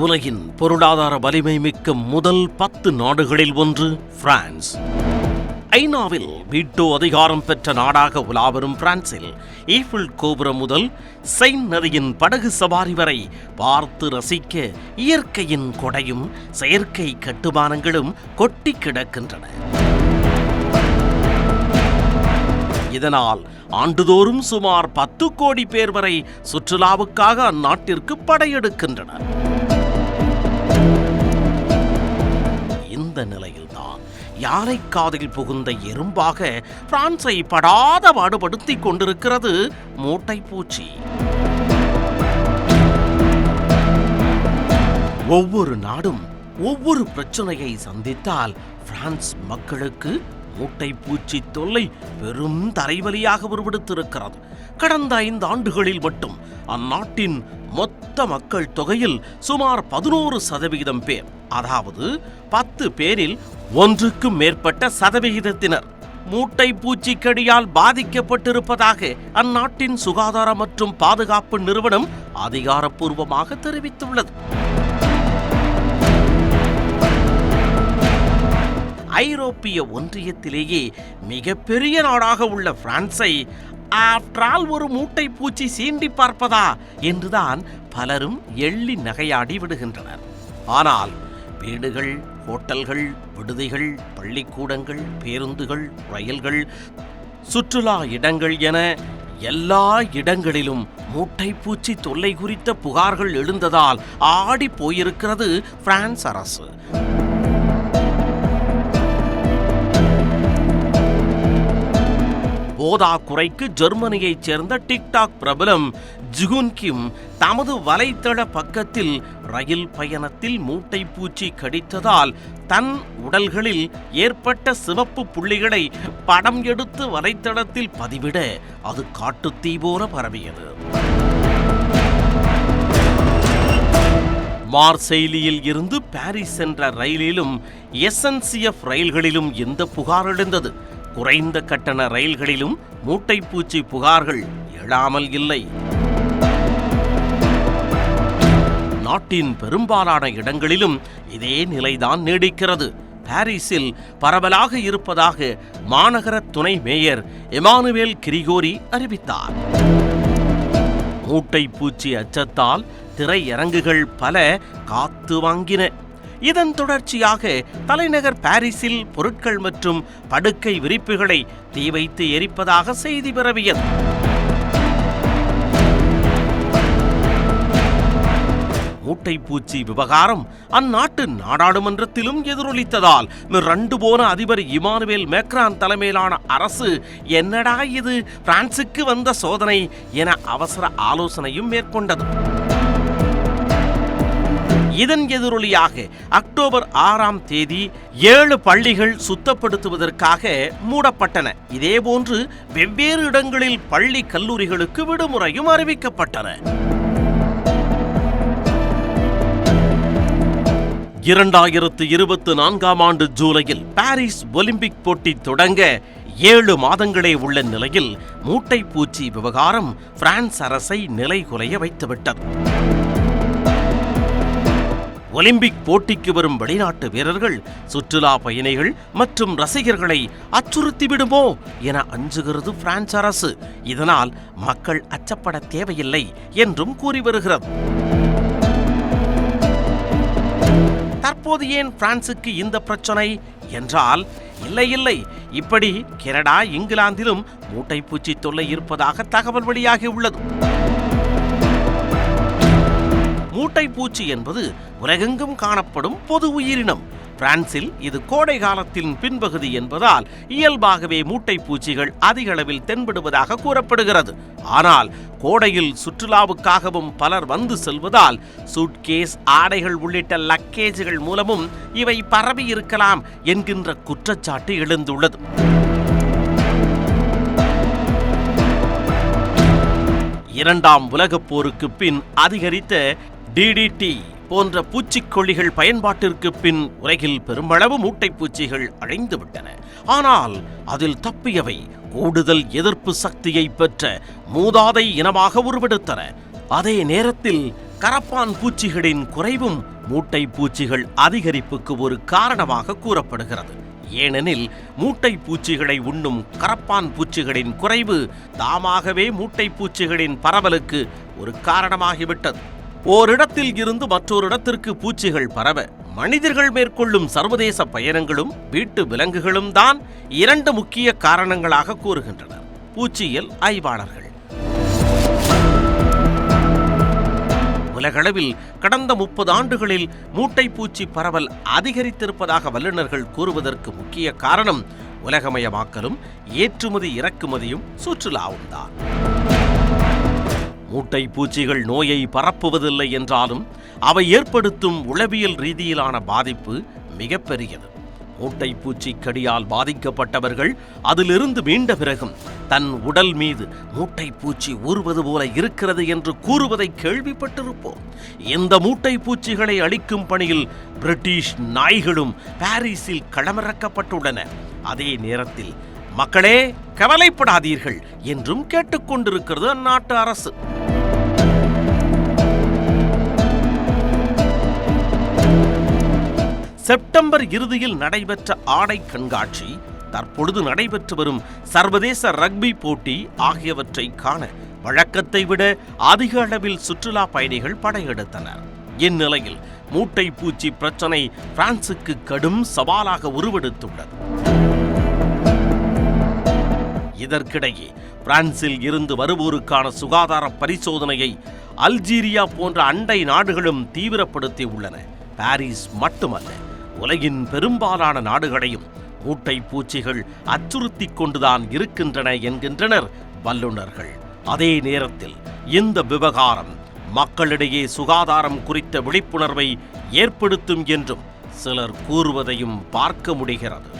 உலகின் பொருளாதார வலிமை மிக்க முதல் 10 நாடுகளில் ஒன்று பிரான்ஸ். ஐநாவில் வீட்டோ அதிகாரம் பெற்ற நாடாக உலாவரும் பிரான்சில் ஈஃபில் கோபுரம் முதல் செயின் நதியின் படகு சவாரி வரை பார்த்து ரசிக்க இயற்கையின் கொடையும் செயற்கை கட்டுமானங்களும் கொட்டி கிடக்கின்றன. இதனால் ஆண்டுதோறும் சுமார் 10 கோடி பேர் வரை சுற்றுலாவுக்காக அந்நாட்டிற்கு படையெடுக்கின்றனர். இந்த நிலையில்தான் யானைக்காதில் புகுந்த எறும்பாக பிரான்சை படாத பாடுபடுத்திக் கொண்டிருக்கிறது மூட்டைப்பூச்சி. ஒவ்வொரு நாடும் ஒவ்வொரு பிரச்சனையை சந்தித்தால் பிரான்ஸ் மக்களுக்கு மூட்டைப்பூச்சி தொல்லை பெரும் தலைவலியாக உருவெடுத்திருக்கிறது. கடந்த 5 ஆண்டுகளில் மட்டும் அந்நாட்டின் மொத்த மக்கள் தொகையில் சுமார் 11% பேர், அதாவது 10 பேரில் 1க்கும் மேற்பட்ட சதவிகிதத்தினர் மூட்டைப்பூச்சி கடியால் பாதிக்கப்பட்டிருப்பதாக அந்நாட்டின் சுகாதார மற்றும் பாதுகாப்பு நிறுவனம் அதிகாரப்பூர்வமாக தெரிவித்துள்ளது. ஐரோப்பிய ஒன்றியத்திலேயே மிகப்பெரிய நாடாக உள்ள பிரான்சை ஆஃப்டரால் ஒரு மூட்டைப்பூச்சி சீண்டி பார்ப்பதா என்றுதான் பலரும் எள்ளி நகையாடி விடுகின்றனர். ஆனால் வீடுகள், ஹோட்டல்கள், விடுதிகள், பள்ளிக்கூடங்கள், பேருந்துகள், ரயில்கள், சுற்றுலா இடங்கள் என எல்லா இடங்களிலும் மூட்டைப்பூச்சி தொல்லை குறித்த புகார்கள் எழுந்ததால் ஆடி போயிருக்கிறது பிரான்ஸ் அரசு. போதா குறைக்கு ஜெர்மனியைச் சேர்ந்த டிக்டாக் பிரபலம் ஜுகுன் கிம் தமது வலைத்தள பக்கத்தில் ரயில் பயணத்தில் மூட்டைப்பூச்சி கடித்ததால் தன் உடல்களில் ஏற்பட்ட சிவப்பு புள்ளிகளை படம் எடுத்து வலைத்தளத்தில் பதிவிட அது காட்டுத்தீ போல பரவியது. மார்செய்லியில் இருந்து பாரிஸ் சென்ற ரயிலிலும் SNCF ரயில்களிலும் இந்த புகார் எழுந்தது. குறைந்த கட்டண ரயில்களிலும் மூட்டைப்பூச்சி புகார்கள் எழாமல் இல்லை. நாட்டின் பெரும்பாலான இடங்களிலும் இதே நிலைதான் நீடிக்கிறது. பாரிஸில் பரவலாக இருப்பதாக மாநகர துணை மேயர் எமானுவேல் கிரிகோரி அறிவித்தார். மூட்டைப்பூச்சி அச்சத்தால் திரையரங்குகள் பல காத்து வாங்கின. இதன் தொடர்ச்சியாக தலைநகர் பாரிஸில் பொருட்கள் மற்றும் படுக்கை விரிப்புகளை தீ வைத்து எரிப்பதாக செய்தி பரவியது. மூட்டைப்பூச்சி விவகாரம் அந்நாட்டு நாடாளுமன்றத்திலும் எதிரொலித்ததால் மிரண்டு போன அதிபர் இமானுவேல் மேக்ரான் தலைமையிலான அரசு என்னடா இது பிரான்சுக்கு வந்த சோதனை என அவசர ஆலோசனையும் மேற்கொண்டது. இதன் எதிரொலியாக அக்டோபர் 6ஆம் தேதி 7 பள்ளிகள் சுத்தப்படுத்துவதற்காக மூடப்பட்டன. இதேபோன்று வெவ்வேறு இடங்களில் பள்ளி கல்லூரிகளுக்கு விடுமுறையும் அறிவிக்கப்பட்டன. 2024ஆம் ஆண்டு ஜூலையில் பாரிஸ் ஒலிம்பிக் போட்டி தொடங்க 7 மாதங்களே உள்ள நிலையில் மூட்டைப்பூச்சி விவகாரம் பிரான்ஸ் அரசை நிலைகுலைய வைத்துவிட்டது. ஒலிம்பிக் போட்டிக்கு வரும் வெளிநாட்டு வீரர்கள், சுற்றுலா பயணிகள் மற்றும் ரசிகர்களை அச்சுறுத்திவிடுமோ என அஞ்சுகிறது பிரான்ஸ் அரசு. இதனால் மக்கள் அச்சப்பட தேவையில்லை என்றும் கூறி வருகிறது. தற்போது ஏன் பிரான்சுக்கு இந்த பிரச்சனை என்றால், இல்லை இப்படி கனடா, இங்கிலாந்திலும் மூட்டைப்பூச்சி தொல்லை இருப்பதாக தகவல் வெளியாகி உள்ளது. மூட்டைப்பூச்சி என்பது உலகெங்கும் காணப்படும் பொது உயிரினம். பிரான்சில் இது கோடை காலத்தின் பின்பகுதி என்பதால் இயல்பாகவே மூட்டைப்பூச்சிகள் அதிக அளவில் தென்படுவதாக கூறப்படுகிறது. ஆனால் கோடையில் சுற்றுலாவுக்காகவும் பலர் வந்து செல்வதால் சூட்கேஸ், ஆடைகள் உள்ளிட்ட லக்கேஜுகள் மூலமும் இவை பரவி இருக்கலாம் என்கின்ற குற்றச்சாட்டு எழுந்துள்ளது. இரண்டாம் உலகப் போருக்கு பின் அதிகரித்த DDT போன்ற பூச்சிக்கொல்லிகள் பயன்பாட்டிற்கு பின் உலகில் பெருமளவு மூட்டைப்பூச்சிகள் அழிந்துவிட்டன. ஆனால் அதில் தப்பியவை கூடுதல் எதிர்ப்பு சக்தியை பெற்ற மூதாதை இனமாக உருவெடுத்தன. அதே நேரத்தில் கரப்பான் பூச்சிகளின் குறைவும் மூட்டை பூச்சிகள் அதிகரிப்புக்கு ஒரு காரணமாக கூறப்படுகிறது. ஏனெனில் மூட்டை பூச்சிகளை உண்ணும் கரப்பான் பூச்சிகளின் குறைவு தாமாகவே மூட்டை பூச்சிகளின் பரவலுக்கு ஒரு காரணமாகிவிட்டது. ஓரிடத்தில் இருந்து மற்றொரு இடத்திற்கு பூச்சிகள் பரவ மனிதர்கள் மேற்கொள்ளும் சர்வதேச பயணங்களும் வீட்டு விலங்குகளும் தான் 2 முக்கிய காரணங்களாக கூறுகின்றனர் பூச்சியியல் ஆய்வாளர்கள். உலகளவில் கடந்த 30 ஆண்டுகளில் மூட்டைப்பூச்சி பரவல் அதிகரித்திருப்பதாக வல்லுநர்கள் கூறுவதற்கு முக்கிய காரணம் உலகமயமாக்கலும் ஏற்றுமதி இறக்குமதியும் சுற்றுலாவும் தான். மூட்டை பூச்சிகள் நோயை பரப்புவதில்லை என்றாலும் அவை ஏற்படுத்தும் உளவியல் ரீதியிலான பாதிப்பு மிகப்பெரியது. மூட்டை பூச்சி கடியால் பாதிக்கப்பட்டவர்கள் அதிலிருந்து மீண்ட பிறகும் தன் உடல் மீது மூட்டை பூச்சி ஊறுவது போல இருக்கிறது என்று கூறுவதை கேள்விப்பட்டிருப்போம். இந்த மூட்டை பூச்சிகளை அழிக்கும் பணியில் பிரிட்டிஷ் நாய்களும் பாரிஸில் களமிறக்கப்பட்டுள்ளன. அதே நேரத்தில் மக்களே கவலைப்படாதீர்கள் என்றும் கேட்டுக்கொண்டிருக்கிறது அந்நாட்டு அரசு. செப்டம்பர் இறுதியில் நடைபெற்ற ஆடை கண்காட்சி, தற்பொழுது நடைபெற்று வரும் சர்வதேச ரக்பி போட்டி ஆகியவற்றை காண வழக்கத்தை விட அதிக அளவில் சுற்றுலா பயணிகள் படையெடுத்தனர். இந்நிலையில் மூட்டை பூச்சி பிரச்சனை பிரான்சுக்கு கடும் சவாலாக உருவெடுத்துள்ளது. இதற்கிடையே பிரான்சில் இருந்து வருவோருக்கான சுகாதார பரிசோதனையை அல்ஜீரியா போன்ற அண்டை நாடுகளும் தீவிரப்படுத்தி உள்ளன. பாரிஸ் மட்டுமல்ல, உலகின் பெரும்பாலான நாடுகளையும் மூட்டை பூச்சிகள் அச்சுறுத்திக் கொண்டுதான் இருக்கின்றன என்கின்றனர் வல்லுநர்கள். அதே நேரத்தில் இந்த விவகாரம் மக்களிடையே சுகாதாரம் குறித்த விழிப்புணர்வை ஏற்படுத்தும் என்றும் சிலர் கூறுவதையும் பார்க்க முடிகிறது.